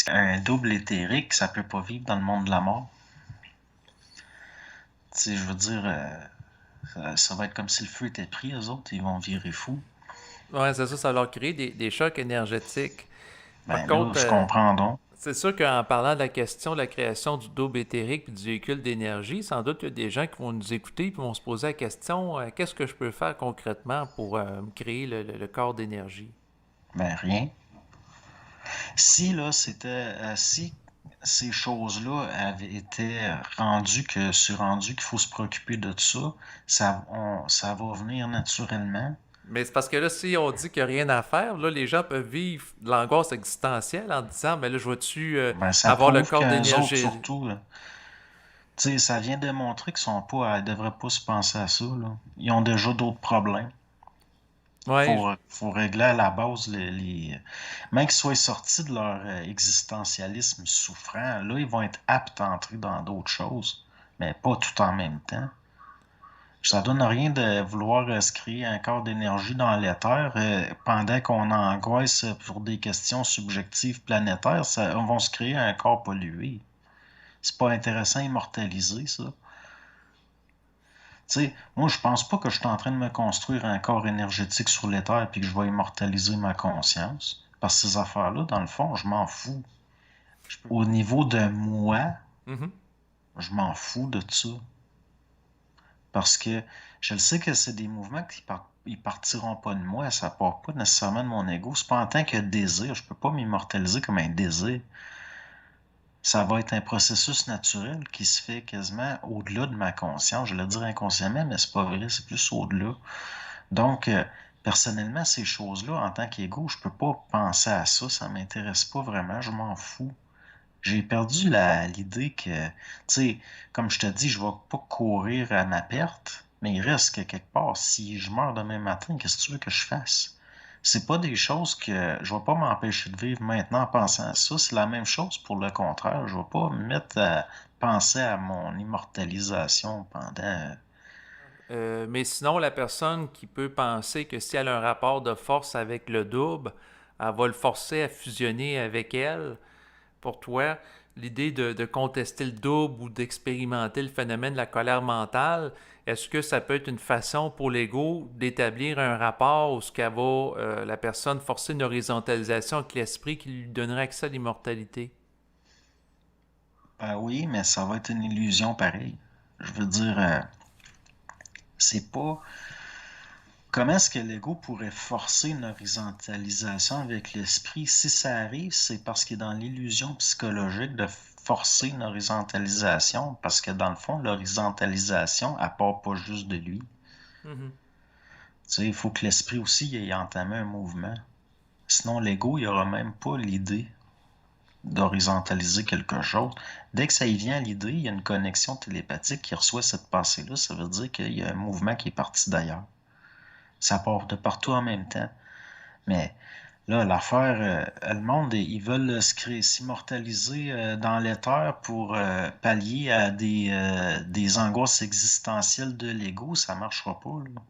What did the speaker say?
Un double éthérique, ça peut pas vivre dans le monde de la mort. Tu sais, je veux dire, ça va être comme si le feu était pris, eux autres, ils vont virer fous. Ouais, c'est ça, ça leur crée des chocs énergétiques. Par Ben là, contre, je comprends donc. c'est sûr qu'en parlant de la question de la création du double éthérique et du véhicule d'énergie, sans doute il y a des gens qui vont nous écouter et vont se poser la question qu'est-ce que je peux faire concrètement pour me créer le corps d'énergie? Ben rien. Si là, si ces choses-là avaient été rendues qu'il faut se préoccuper de ça, ça va venir naturellement. Mais c'est parce que là, si on dit qu'il n'y a rien à faire, là, les gens peuvent vivre de l'angoisse existentielle en disant, mais là, je vais-tu Ben, ça avoir le prouve corps qu'eux autres, d'énergie? surtout, là, tu sais, ça vient démontrer ils devraient pas se penser à ça, là. Ils ont déjà d'autres problèmes. Ouais, Faut régler à la base même qu'ils soient sortis de leur existentialisme souffrant, là, ils vont être aptes à entrer dans d'autres choses, mais pas tout en même temps. Ça donne rien de vouloir se créer un corps d'énergie dans l'éther pendant qu'on angoisse pour des questions subjectives planétaires. On va se créer un corps pollué. C'est pas intéressant à immortaliser, ça. Tu sais, moi, je pense pas que je suis en train de me construire un corps énergétique sur l'éther puis que je vais immortaliser ma conscience. Parce que ces affaires-là, dans le fond, je m'en fous. Au niveau de moi, mhm. je m'en fous de ça. Parce que je le sais que c'est des mouvements ils partiront pas de moi, ça part pas nécessairement de mon ego. C'est pas en tant que désir, je peux pas m'immortaliser comme un désir. Ça va être un processus naturel qui se fait quasiment au-delà de ma conscience. Je vais le dire inconsciemment, mais c'est pas vrai, c'est plus au-delà. Donc, personnellement, ces choses-là, en tant qu'ego, je peux pas penser à ça, ça m'intéresse pas vraiment, je m'en fous. J'ai perdu l'idée que, tu sais, comme je te dis, je vais pas courir à ma perte, mais il reste que quelque part, si je meurs demain matin, qu'est-ce que tu veux que je fasse? C'est pas des choses que je vais pas m'empêcher de vivre maintenant en pensant à ça. C'est la même chose pour le contraire. Je vais pas me mettre à penser à mon immortalisation pendant. Mais sinon, la personne qui peut penser que si elle a un rapport de force avec le double, elle va le forcer à fusionner avec elle. Pour toi, l'idée de contester le double ou d'expérimenter le phénomène de la colère mentale, est-ce que ça peut être une façon pour l'ego d'établir un rapport où ce qu'elle va, la personne, forcer une horizontalisation avec l'esprit qui lui donnerait accès à l'immortalité? Ben oui, mais ça va être une illusion pareil. Je veux dire, c'est pas. Comment est-ce que l'ego pourrait forcer une horizontalisation avec l'esprit? Si ça arrive, c'est parce qu'il est dans l'illusion psychologique de forcer une horizontalisation, parce que dans le fond, l'horizontalisation, elle part pas juste de lui. Mhm. Tu sais, il faut que l'esprit aussi ait entamé un mouvement. Sinon, l'ego, il aura même pas l'idée d'horizontaliser quelque chose. Dès que ça y vient à l'idée, il y a une connexion télépathique qui reçoit cette pensée-là. Ça veut dire qu'il y a un mouvement qui est parti d'ailleurs. Ça part de partout en même temps. Mais là, l'affaire, le monde, ils veulent s'immortaliser dans l'éther pour pallier à des angoisses existentielles de l'ego. Ça marchera pas, là.